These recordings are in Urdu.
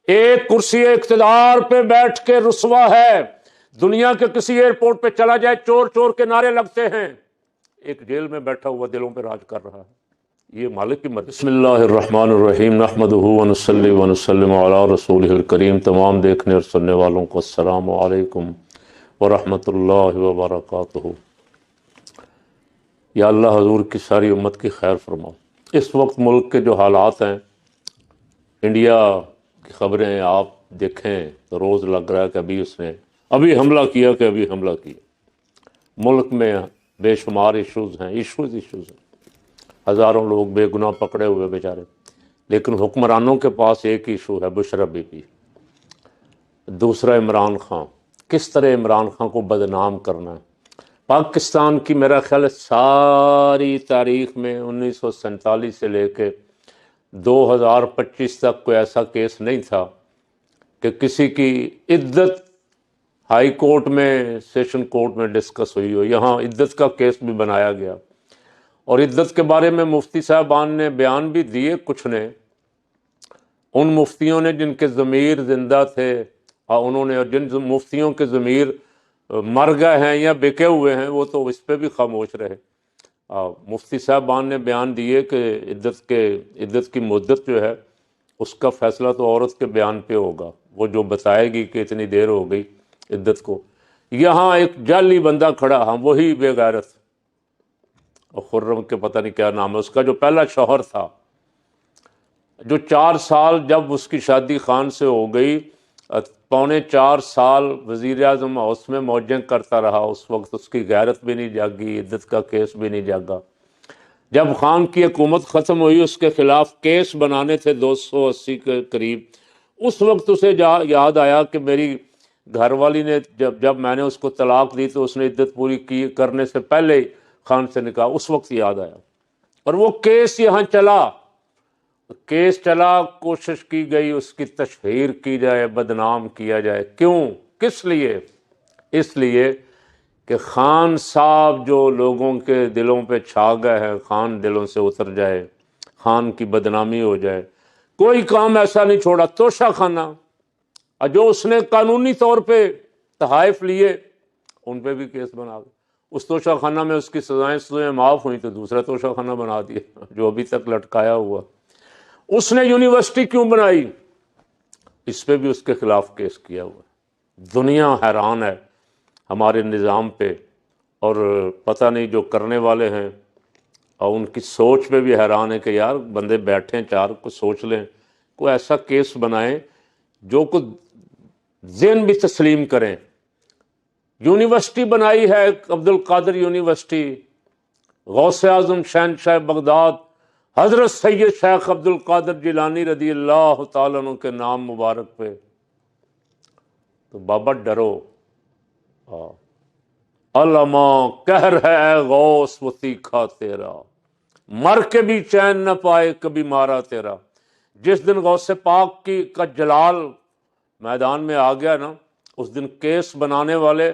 ایک کرسی اقتدار پہ بیٹھ کے رسوا ہے، دنیا کے کسی ایئرپورٹ پہ چلا جائے چور چور کے نعرے لگتے ہیں، ایک جیل میں بیٹھا ہوا دلوں پہ راج کر رہا ہے، یہ مالک کی مرضی۔ بسم اللہ الرحمن الرحیم، نحمدہ ونصلی ونسلم علی رسولہ الکریم۔ تمام دیکھنے اور سننے والوں کو السلام علیکم ورحمۃ اللہ وبرکاتہ۔ یا اللہ حضور کی ساری امت کی خیر فرماؤ۔ اس وقت ملک کے جو حالات ہیں، انڈیا کی خبریں آپ دیکھیں تو روز لگ رہا ہے کہ ابھی حملہ کیا کہ ابھی حملہ کیا۔ ملک میں بے شمار ایشوز ہیں، ایشوز ہیں، ہزاروں لوگ بے گناہ پکڑے ہوئے بیچارے، لیکن حکمرانوں کے پاس ایک ایشو ہے، بشرا بی بی۔ دوسرا عمران خان، کس طرح عمران خان کو بدنام کرنا ہے۔ پاکستان کی میرا خیال ہے ساری تاریخ میں 1947 سے لے کے 2025 تک کوئی ایسا کیس نہیں تھا کہ کسی کی عدت ہائی کورٹ میں، سیشن کورٹ میں ڈسکس ہوئی ہو۔ یہاں عدت کا کیس بھی بنایا گیا، اور عدت کے بارے میں مفتی صاحبان نے بیان بھی دیے، کچھ نے، ان مفتیوں نے جن کے ضمیر زندہ تھے، اور انہوں نے، اور جن مفتیوں کے ضمیر مر گئے ہیں یا بکے ہوئے ہیں، وہ تو اس پہ بھی خاموش رہے۔ مفتی صاحبان نے بیان دیے کہ عدت کی مدت جو ہے اس کا فیصلہ تو عورت کے بیان پہ ہوگا، وہ جو بتائے گی کہ اتنی دیر ہو گئی عدت کو۔ یہاں ایک جعلی بندہ کھڑا، ہاں وہی بے غیرت، خرم کے پتہ نہیں کیا نام ہے اس کا، جو پہلا شوہر تھا، جو 4 سال جب اس کی شادی خان سے ہو گئی، 3.25 سال وزیر اعظم ہاؤس میں موجیں کرتا رہا، اس وقت اس کی غیرت بھی نہیں جاگی، عدت کا کیس بھی نہیں جاگا۔ جب خان کی حکومت ختم ہوئی، اس کے خلاف کیس بنانے تھے 280 کے قریب، اس وقت اسے یاد آیا کہ میری گھر والی نے جب میں نے اس کو طلاق دی تو اس نے عدت پوری کی کرنے سے پہلے خان سے نکاح، اس وقت یاد آیا، اور وہ کیس یہاں چلا، کوشش کی گئی اس کی تشہیر کی جائے، بدنام کیا جائے۔ کیوں؟ کس لیے؟ اس لیے کہ خان صاحب جو لوگوں کے دلوں پہ چھا گئے ہیں، خان دلوں سے اتر جائے، خان کی بدنامی ہو جائے۔ کوئی کام ایسا نہیں چھوڑا، توشہ خانہ، اور جو اس نے قانونی طور پہ تحائف لیے ان پہ بھی کیس بنا دیا۔ اس توشہ خانہ میں اس کی سزائیں معاف ہوئیں تو دوسرا توشہ خانہ بنا دیا جو ابھی تک لٹکایا ہوا۔ اس نے یونیورسٹی کیوں بنائی، اس پہ بھی اس کے خلاف کیس کیا ہوا۔ دنیا حیران ہے ہمارے نظام پہ، اور پتہ نہیں جو کرنے والے ہیں اور ان کی سوچ پہ بھی حیران ہے کہ یار بندے بیٹھیں، چار کو سوچ لیں، کوئی ایسا کیس بنائیں جو کو ذہن بھی تسلیم کریں۔ یونیورسٹی بنائی ہے عبد القادر یونیورسٹی، غوث اعظم شہنشاہ بغداد حضرت سید شیخ عبد القادر جیلانی رضی اللہ تعالیٰ عنہ کے نام مبارک پہ۔ تو بابا ڈرو، علماء قہر ہے اے غوث وہ تیکھا تیرا، مر کے بھی چین نہ پائے کبھی مارا تیرا۔ جس دن غوث پاک کا جلال میدان میں آ گیا نا، اس دن کیس بنانے والے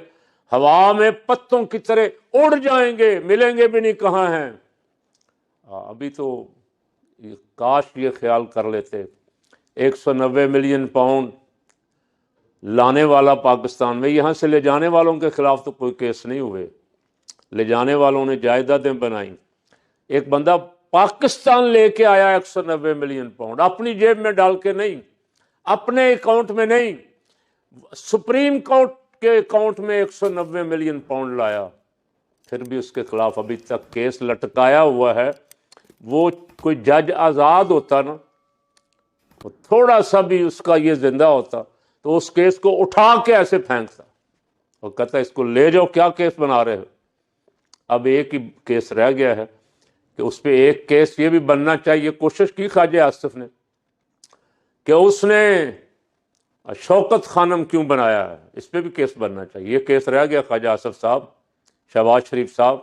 ہوا میں پتوں کی طرح اڑ جائیں گے، ملیں گے بھی نہیں کہاں ہیں۔ ابھی تو کاش یہ خیال کر لیتے 190 ملین پاؤنڈ لانے والا پاکستان میں، یہاں سے لے جانے والوں کے خلاف تو کوئی کیس نہیں ہوئے، لے جانے والوں نے جائیدادیں بنائیں۔ ایک بندہ پاکستان لے کے آیا 190 ملین پاؤنڈ، اپنی جیب میں ڈال کے نہیں، اپنے اکاؤنٹ میں نہیں، سپریم کورٹ کے اکاؤنٹ میں 190 ملین پاؤنڈ لایا، پھر بھی اس کے خلاف ابھی تک کیس لٹکایا ہوا ہے۔ وہ کوئی جج آزاد ہوتا نا، تھوڑا سا بھی اس کا یہ زندہ ہوتا تو اس کیس کو اٹھا کے ایسے پھینکتا اور کہتا اس کو لے جاؤ، کیا کیس بنا رہے ہو۔ اب ایک ہی کیس رہ گیا ہے کہ اس پہ ایک کیس یہ بھی بننا چاہیے، کوشش کی خواجہ آصف نے کہ اس نے شوکت خانم کیوں بنایا ہے، اس پہ بھی کیس بننا چاہیے۔ یہ کیس رہ گیا خواجہ آصف صاحب، شہباز شریف صاحب،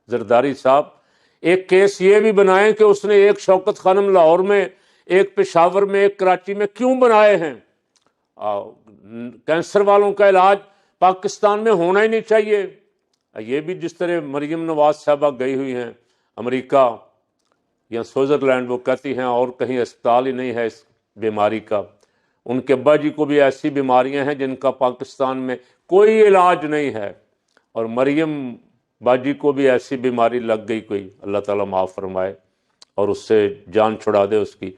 زرداری صاحب۔ ایک کیس یہ بھی بنائیں کہ اس نے ایک شوکت خانم لاہور میں، ایک پشاور میں، ایک کراچی میں کیوں بنائے ہیں۔ کینسر والوں کا علاج پاکستان میں ہونا ہی نہیں چاہیے۔ یہ بھی جس طرح مریم نواز صاحبہ گئی ہوئی ہیں امریکہ یا سوئٹزرلینڈ، وہ کہتی ہیں اور کہیں اسپتال ہی نہیں ہے اس بیماری کا، ان کے ابا جی کو بھی ایسی بیماریاں ہیں جن کا پاکستان میں کوئی علاج نہیں ہے، اور مریم باجی کو بھی ایسی بیماری لگ گئی کوئی، اللہ تعالیٰ معاف فرمائے اور اس سے جان چھڑا دے اس کی،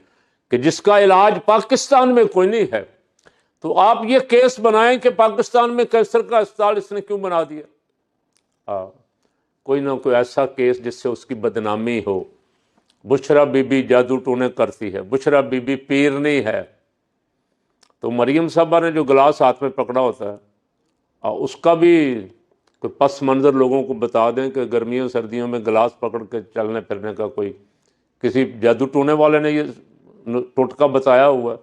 کہ جس کا علاج پاکستان میں کوئی نہیں ہے۔ تو آپ یہ کیس بنائیں کہ پاکستان میں کینسر کا اسپتال اس نے کیوں بنا دیا؟ کوئی نہ کوئی ایسا کیس جس سے اس کی بدنامی ہو۔ بشرا بی بی جادو ٹونے کرتی ہے، بشرا بی بی پیر نہیں ہے۔ تو مریم صاحبہ نے جو گلاس ہاتھ میں پکڑا ہوتا ہے، اس کا بھی کوئی پس منظر لوگوں کو بتا دیں کہ گرمیوں سردیوں میں گلاس پکڑ کے چلنے پھرنے کا کوئی، کسی جادو ٹونے والے نے یہ ٹوٹکا بتایا ہوا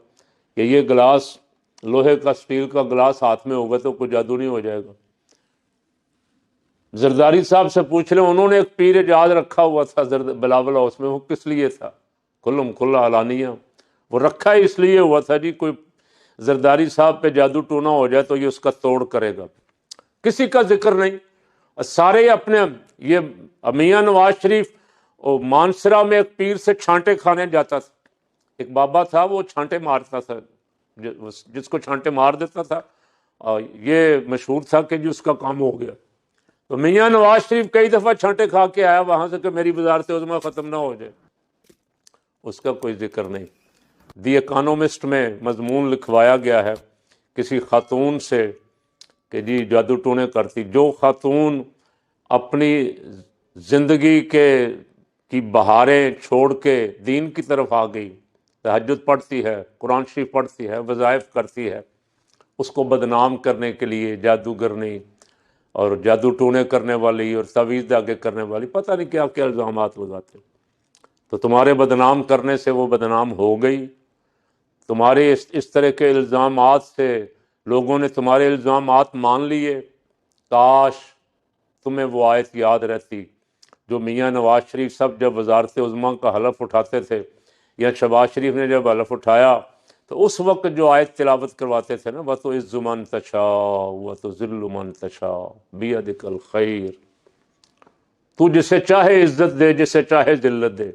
کہ یہ گلاس لوہے کا اسٹیل کا گلاس ہاتھ میں ہوگا تو کوئی جادو نہیں ہو جائے گا۔ زرداری صاحب سے پوچھ لیں، انہوں نے ایک پیر اجاز رکھا ہوا تھا بلاول ہاؤس میں، وہ کس لیے تھا؟ کھلم کھلا علانیہ وہ رکھا ہی اس لیے ہوا تھا جی کوئی زرداری صاحب پہ جادو ٹونا ہو جائے تو یہ اس کا توڑ کرے گا، کسی کا ذکر نہیں۔ سارے اپنے یہ میاں نواز شریف مانسرا میں ایک پیر سے چھانٹے کھانے جاتا تھا، ایک بابا تھا وہ چھانٹے مارتا تھا، جس کو چھانٹے مار دیتا تھا، اور یہ مشہور تھا کہ جی اس کا کام ہو گیا۔ تو میاں نواز شریف کئی دفعہ چھانٹے کھا کے آیا وہاں سے کہ میری وزارت عظمیٰ ختم نہ ہو جائے، اس کا کوئی ذکر نہیں۔ دی اکانومسٹ میں مضمون لکھوایا گیا ہے کسی خاتون سے کہ جی جادو ٹونے کرتی، جو خاتون اپنی زندگی کی بہاریں چھوڑ کے دین کی طرف آ گئی، تہجد پڑھتی ہے، قرآن شریف پڑھتی ہے، وظائف کرتی ہے، اس کو بدنام کرنے کے لیے جادوگرنی اور جادو ٹونے کرنے والی اور تعویذ داغے کرنے والی پتہ نہیں کیا کیا الزامات لگاتے، تو تمہارے بدنام کرنے سے وہ بدنام ہو گئی۔ تمہارے اس طرح کے الزامات سے لوگوں نے تمہارے الزامات مان لیے۔ کاش تمہیں وہ آیت یاد رہتی جو میاں نواز شریف صاحب جب وزارت عظمیٰ کا حلف اٹھاتے تھے یا شہباز شریف نے جب حلف اٹھایا تو اس وقت جو آیت تلاوت کرواتے تھے نا، وَتُعِزُّ مَن تَشَاءُ وَتُذِلُّ مَن تَشَاءُ بِیَدِکَ الْخَیْرُ، تو جسے چاہے عزت دے، جسے چاہے ذلت دے۔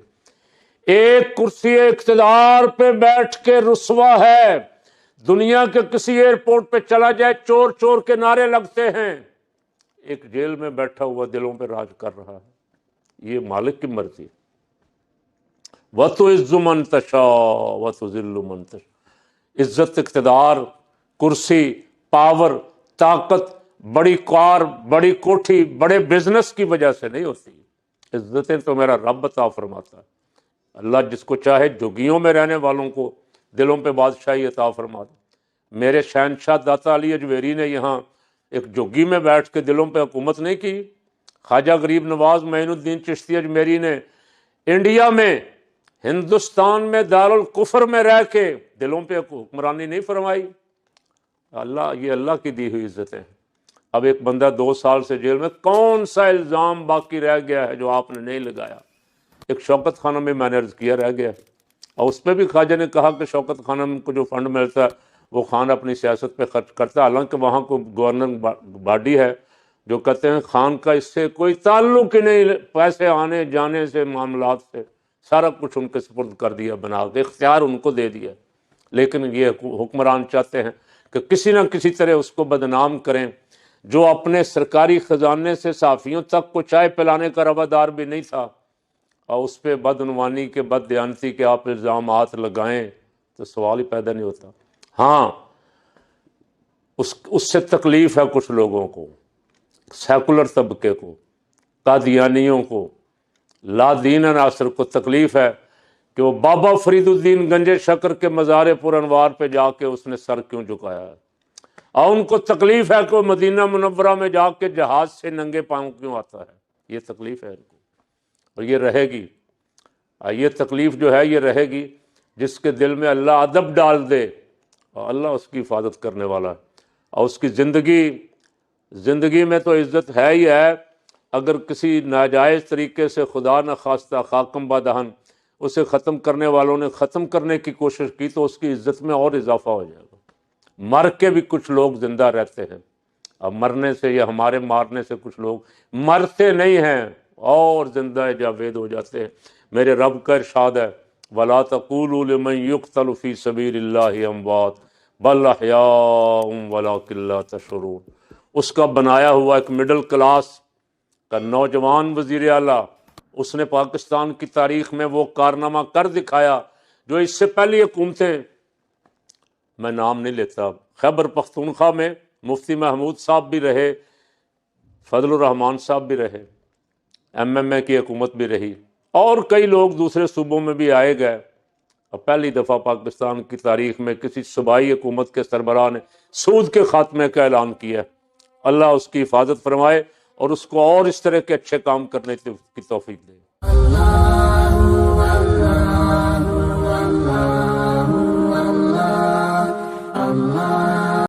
ایک کرسی اقتدار پہ بیٹھ کے رسوا ہے، دنیا کے کسی ایئرپورٹ پہ چلا جائے چور چور کے نعرے لگتے ہیں، ایک جیل میں بیٹھا ہوا دلوں پہ راج کر رہا ہے، یہ مالک کی مرضی۔ وَتُعِزُّ مَن تَشَاءُ وَتُذِلُّ مَن تَشَاءُ، عزت، اقتدار، کرسی، پاور، طاقت، بڑی کار، بڑی کوٹھی، بڑے بزنس کی وجہ سے نہیں ہوتی، عزتیں تو میرا رب عطا فرماتا ہے۔ اللہ جس کو چاہے جھگیوں میں رہنے والوں کو دلوں پہ بادشاہی عطا فرما دے۔ میرے شہنشاہ داتا علی اجویری نے یہاں ایک جھگی میں بیٹھ کے دلوں پہ حکومت نہیں کی، خواجہ غریب نواز معین الدین چشتی اجمیری نے انڈیا میں، ہندوستان میں دارالکفر میں رہ کے دلوں پہ حکمرانی نہیں فرمائی۔ یہ اللہ کی دی ہوئی عزتیں ہیں۔ اب ایک بندہ 2 سال سے جیل میں، کون سا الزام باقی رہ گیا ہے جو آپ نے نہیں لگایا؟ ایک شوکت خانم میں نے عرض کیا رہ گیا، اور اس پہ بھی خواجہ نے کہا کہ شوکت خانم کو جو فنڈ ملتا ہے وہ خان اپنی سیاست پہ خرچ کرتا ہے، حالانکہ وہاں کو گورنر باڈی ہے جو کہتے ہیں خان کا اس سے کوئی تعلق ہی نہیں، پیسے آنے جانے سے، معاملات سے سارا کچھ ان کے سپرد کر دیا، بنا کے اختیار ان کو دے دیا۔ لیکن یہ حکمران چاہتے ہیں کہ کسی نہ کسی طرح اس کو بدنام کریں، جو اپنے سرکاری خزانے سے صحافیوں تک کو چائے پلانے کا روادار بھی نہیں تھا، اور اس پہ بدعنوانی کے، بد دیانتی کے آپ الزامات لگائیں تو سوال ہی پیدا نہیں ہوتا۔ ہاں اس سے تکلیف ہے کچھ لوگوں کو، سیکولر طبقے کو، قادیانیوں کو، لا دین عناصر کو تکلیف ہے کہ وہ بابا فرید الدین گنج شکر کے مزار پر انوار پہ جا کے اس نے سر کیوں جھکایا ہے، اور ان کو تکلیف ہے کہ وہ مدینہ منورہ میں جا کے جہاز سے ننگے پاؤں کیوں آتا ہے، یہ تکلیف ہے ان کو، اور یہ رہے گی۔ یہ تکلیف جو ہے یہ رہے گی، جس کے دل میں اللہ ادب ڈال دے اور اللہ اس کی حفاظت کرنے والا ہے، اور اس کی زندگی میں تو عزت ہے ہی ہے۔ اگر کسی ناجائز طریقے سے خدا نخواستہ خاکم بادہن اسے ختم کرنے والوں نے ختم کرنے کی کوشش کی تو اس کی عزت میں اور اضافہ ہو جائے گا۔ مر کے بھی کچھ لوگ زندہ رہتے ہیں، اب مرنے سے یا ہمارے مارنے سے کچھ لوگ مرتے نہیں ہیں اور زندہ جاوید ہو جاتے ہیں۔ میرے رب کا ارشاد ہے، وَلَا تَقُولُوا لِمَن يُقْتَلُ فِي سَبِيلِ اللَّهِ أَمْوَاتٌ بل احیاء ولکن لا تشعرون۔ اس کا بنایا ہوا ایک مڈل کلاس کا نوجوان وزیر اعلیٰ، اس نے پاکستان کی تاریخ میں وہ کارنامہ کر دکھایا جو اس سے پہلی حکومتیں، میں نام نہیں لیتا، خیبر پختونخوا میں مفتی محمود صاحب بھی رہے، فضل الرحمان صاحب بھی رہے، ایم اے کی حکومت بھی رہی، اور کئی لوگ دوسرے صوبوں میں بھی آئے گئے، اور پہلی دفعہ پاکستان کی تاریخ میں کسی صوبائی حکومت کے سربراہ نے سود کے خاتمے کا اعلان کیا۔ اللہ اس کی حفاظت فرمائے اور اس کو اور اس طرح کے اچھے کام کرنے کی توفیق دے۔